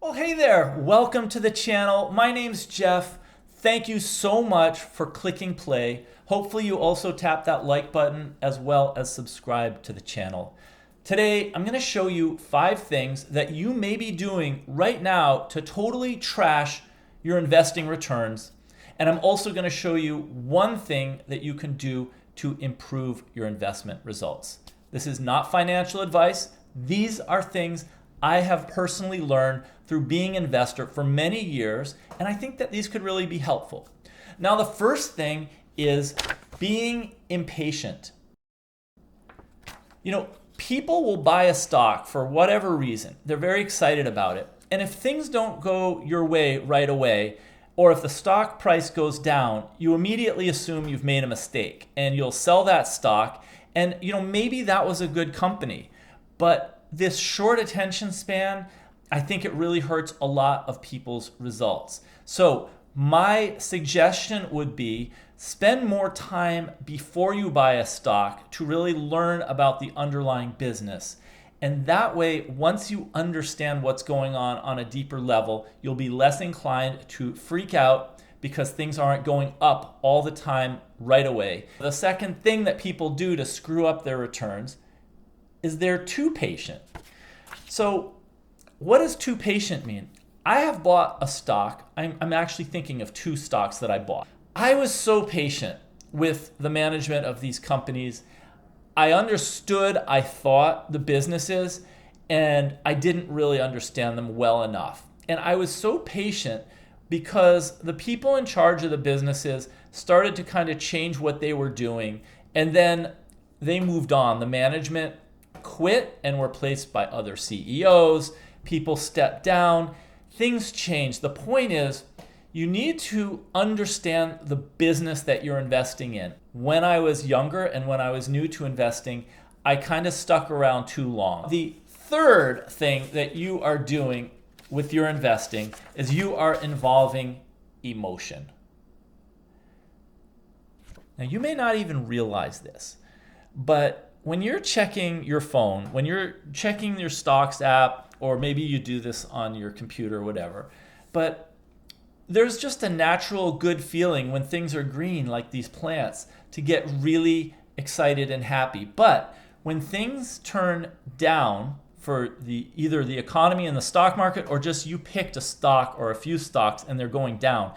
Well, hey there, welcome to the channel. My name's Jeff. Thank you so much for clicking play. Hopefully you also tap that like button as well as subscribe to the channel. Today, I'm gonna show you 5 things that you may be doing right now to totally trash your investing returns. And I'm also gonna show you one thing that you can do to improve your investment results. This is not financial advice. These are things I have personally learned through being an investor for many years, and I think that these could really be helpful. Now, the first thing is being impatient. You know, people will buy a stock for whatever reason. They're very excited about it. And if things don't go your way right away, or if the stock price goes down, you immediately assume you've made a mistake and you'll sell that stock. And maybe that was a good company, but this short attention span, I think it really hurts a lot of people's results. So my suggestion would be spend more time before you buy a stock to really learn about the underlying business. And that way, once you understand what's going on a deeper level, you'll be less inclined to freak out because things aren't going up all the time right away. The second thing that people do to screw up their returns is they're too patient. So what does too patient mean? I have bought a stock. I'm actually thinking of 2 stocks that I bought. I was so patient with the management of these companies. I understood, I thought, the businesses, and I didn't really understand them well enough. And I was so patient because the people in charge of the businesses started to kind of change what they were doing, and then they moved on. The management quit and were replaced by other CEOs. People stepped down. Things changed. The point is, you need to understand the business that you're investing in. When I was younger and when I was new to investing, I kind of stuck around too long. The third thing that you are doing with your investing is you are involving emotion. Now, you may not even realize this, but when you're checking your phone, when you're checking your stocks app, or maybe you do this on your computer or whatever, but there's just a natural good feeling when things are green like these plants to get really excited and happy. But when things turn down for either the economy and the stock market, or just you picked a stock or a few stocks and they're going down,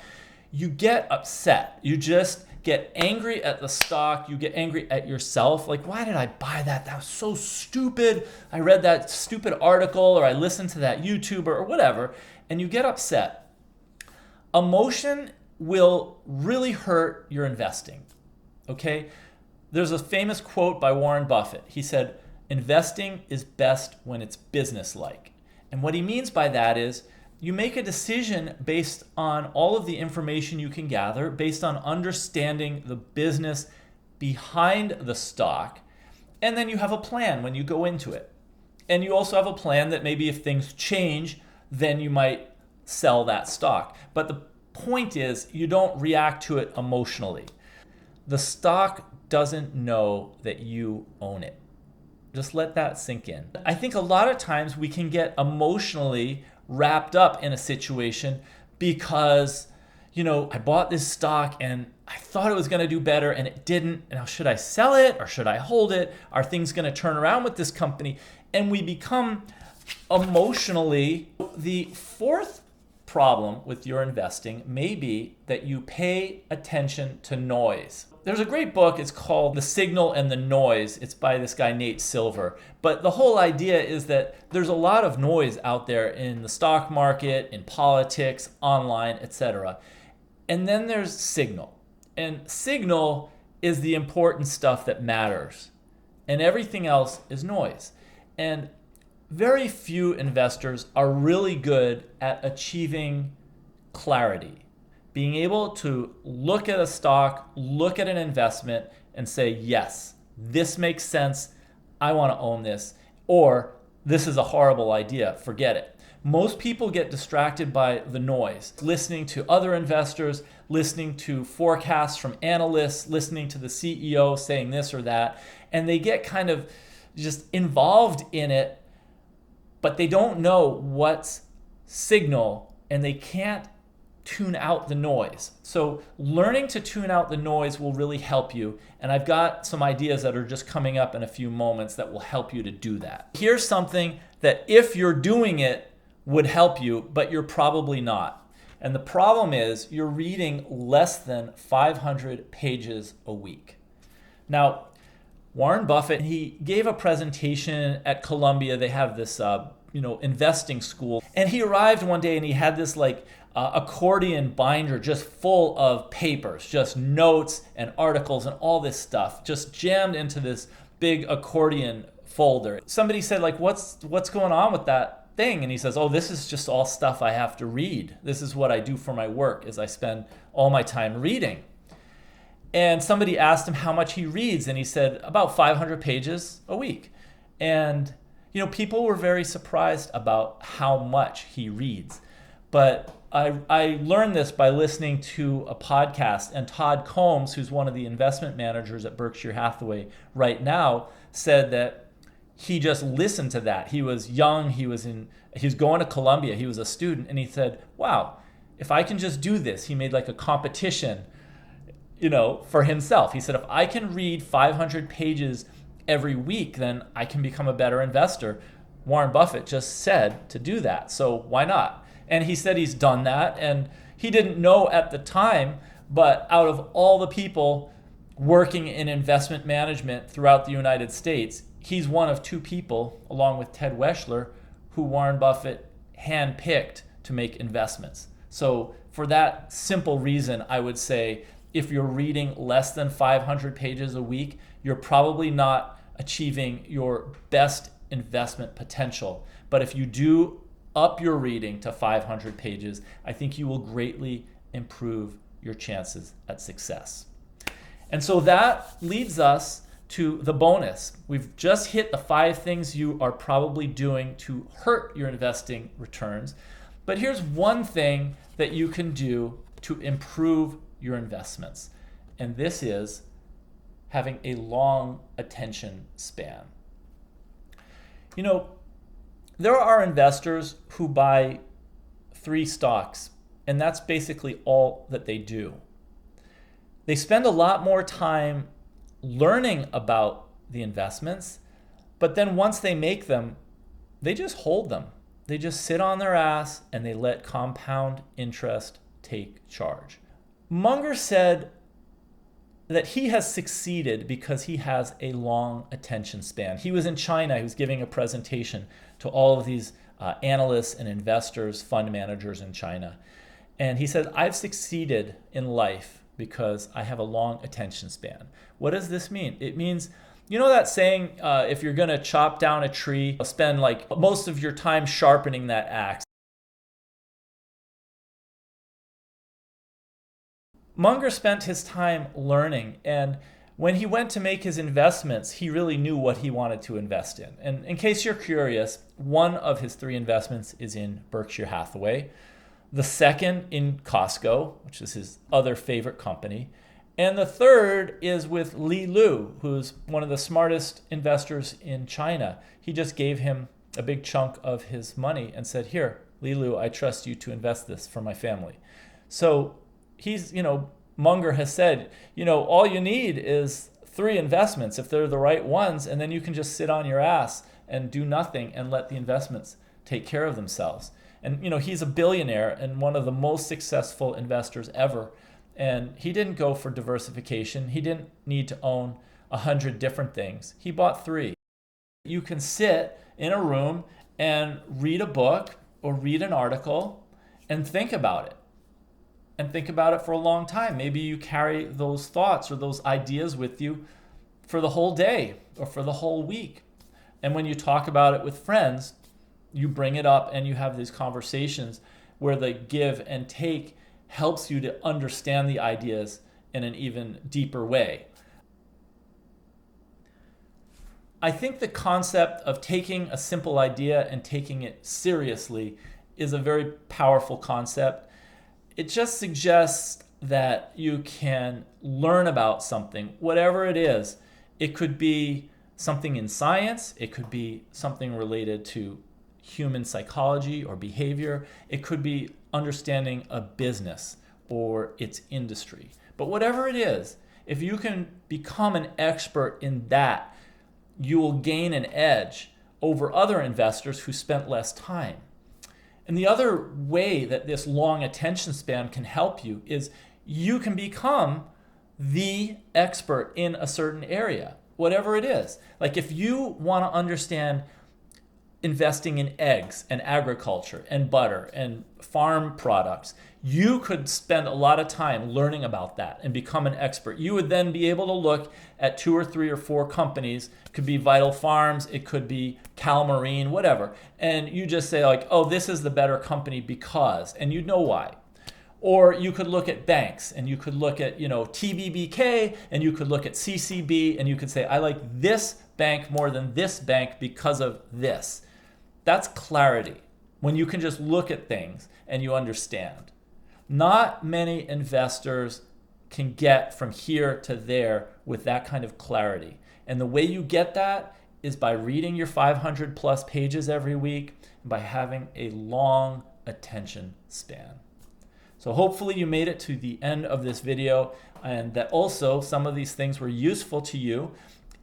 you get upset. You just get angry at the stock. You get angry at yourself. Like, why did I buy that? That was so stupid. I read that stupid article, or I listened to that YouTuber or whatever, and you get upset. Emotion will really hurt your investing, okay? There's a famous quote by Warren Buffett. He said, investing is best when it's business-like. And what he means by that is you make a decision based on all of the information you can gather, based on understanding the business behind the stock, and then you have a plan when you go into it. And you also have a plan that maybe if things change, then you might sell that stock. But the point is, you don't react to it emotionally. The stock doesn't know that you own it. Just let that sink in. I think a lot of times we can get emotionally wrapped up in a situation because, I bought this stock and I thought it was going to do better and it didn't. Now, should I sell it or should I hold it? Are things going to turn around with this company? And we become emotionally. The fourth problem with your investing may be that you pay attention to noise. There's a great book, it's called The Signal and the Noise. It's by this guy, Nate Silver. But the whole idea is that there's a lot of noise out there in the stock market, in politics, online, etc. And then there's signal. And signal is the important stuff that matters. And everything else is noise. And very few investors are really good at achieving clarity. Being able to look at a stock, look at an investment, and say, yes, this makes sense. I want to own this. Or this is a horrible idea. Forget it. Most people get distracted by the noise, listening to other investors, listening to forecasts from analysts, listening to the CEO saying this or that, and they get kind of just involved in it, but they don't know what's signal and they can't tune out the noise. So learning to tune out the noise will really help you. And I've got some ideas that are just coming up in a few moments that will help you to do that. Here's something that if you're doing it would help you, but you're probably not. And the problem is you're reading less than 500 pages a week. Now, Warren Buffett, he gave a presentation at Columbia. They have this investing school. And he arrived one day and he had this accordion binder just full of papers, just notes and articles and all this stuff, just jammed into this big accordion folder. Somebody said, what's going on with that thing? And he says, oh, this is just all stuff I have to read. This is what I do for my work, is I spend all my time reading. And somebody asked him how much he reads, and he said about 500 pages a week. And people were very surprised about how much he reads. But I learned this by listening to a podcast, and Todd Combs, who's one of the investment managers at Berkshire Hathaway right now, said that he just listened to that. He was young, he was going to Columbia, he was a student, and he said, wow, if I can just do this, he made a competition, for himself. He said, if I can read 500 pages every week, then I can become a better investor. Warren Buffett just said to do that, so why not? And he said he's done that, and he didn't know at the time, but out of all the people working in investment management throughout the United States, he's one of two people, along with Ted Weschler, who Warren Buffett handpicked to make investments. So for that simple reason, I would say if you're reading less than 500 pages a week, you're probably not achieving your best investment potential. But if you do up your reading to 500 pages, I think you will greatly improve your chances at success. And so that leads us to the bonus. We've just hit the 5 things you are probably doing to hurt your investing returns. But here's one thing that you can do to improve your investments. And this is having a long attention span. There are investors who buy 3 stocks, and that's basically all that they do. They spend a lot more time learning about the investments, but then once they make them, they just hold them. They just sit on their ass and they let compound interest take charge. Munger said that he has succeeded because he has a long attention span. He was in China. He was giving a presentation to all of these analysts and investors, fund managers in China. And he said, I've succeeded in life because I have a long attention span. What does this mean? It means, that saying, if you're going to chop down a tree, spend most of your time sharpening that axe. Munger spent his time learning, and when he went to make his investments, he really knew what he wanted to invest in. And in case you're curious, one of his 3 investments is in Berkshire Hathaway, the second in Costco, which is his other favorite company, and the third is with Li Lu, who's one of the smartest investors in China. He just gave him a big chunk of his money and said, here, Li Lu, I trust you to invest this for my family. So he's, Munger has said, all you need is 3 investments if they're the right ones, and then you can just sit on your ass and do nothing and let the investments take care of themselves. And, he's a billionaire and one of the most successful investors ever. And he didn't go for diversification. He didn't need to own 100 different things. He bought 3. You can sit in a room and read a book or read an article and think about it. And think about it for a long time. Maybe you carry those thoughts or those ideas with you for the whole day or for the whole week. And when you talk about it with friends, you bring it up and you have these conversations where the give and take helps you to understand the ideas in an even deeper way. I think the concept of taking a simple idea and taking it seriously is a very powerful concept. It just suggests that you can learn about something, whatever it is. It could be something in science. It could be something related to, human psychology or behavior. It could be understanding a business or its industry. But whatever it is, if you can become an expert in that, you will gain an edge over other investors who spent less time. And the other way that this long attention span can help you is you can become the expert in a certain area, whatever it is. Like if you want to understand investing in eggs and agriculture and butter and farm products, you could spend a lot of time learning about that and become an expert. You would then be able to look at 2 or 3 or 4 companies. It could be Vital Farms, it could be Cal Marine, whatever. And you just say like, oh, this is the better company because, and you know why. Or you could look at banks and you could look at, TBBK and you could look at CCB and you could say, I like this bank more than this bank because of this. That's clarity, when you can just look at things and you understand. Not many investors can get from here to there with that kind of clarity. And the way you get that is by reading your 500 plus pages every week and by having a long attention span. So hopefully you made it to the end of this video and that also some of these things were useful to you.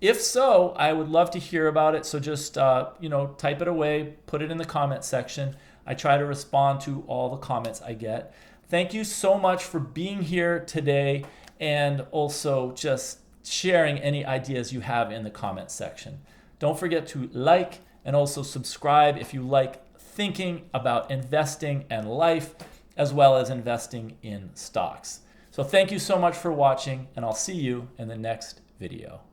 If so, I would love to hear about it. So just, type it away, put it in the comment section. I try to respond to all the comments I get. Thank you so much for being here today and also just sharing any ideas you have in the comment section. Don't forget to like and also subscribe if you like thinking about investing and life, as well as investing in stocks. So thank you so much for watching, and I'll see you in the next video.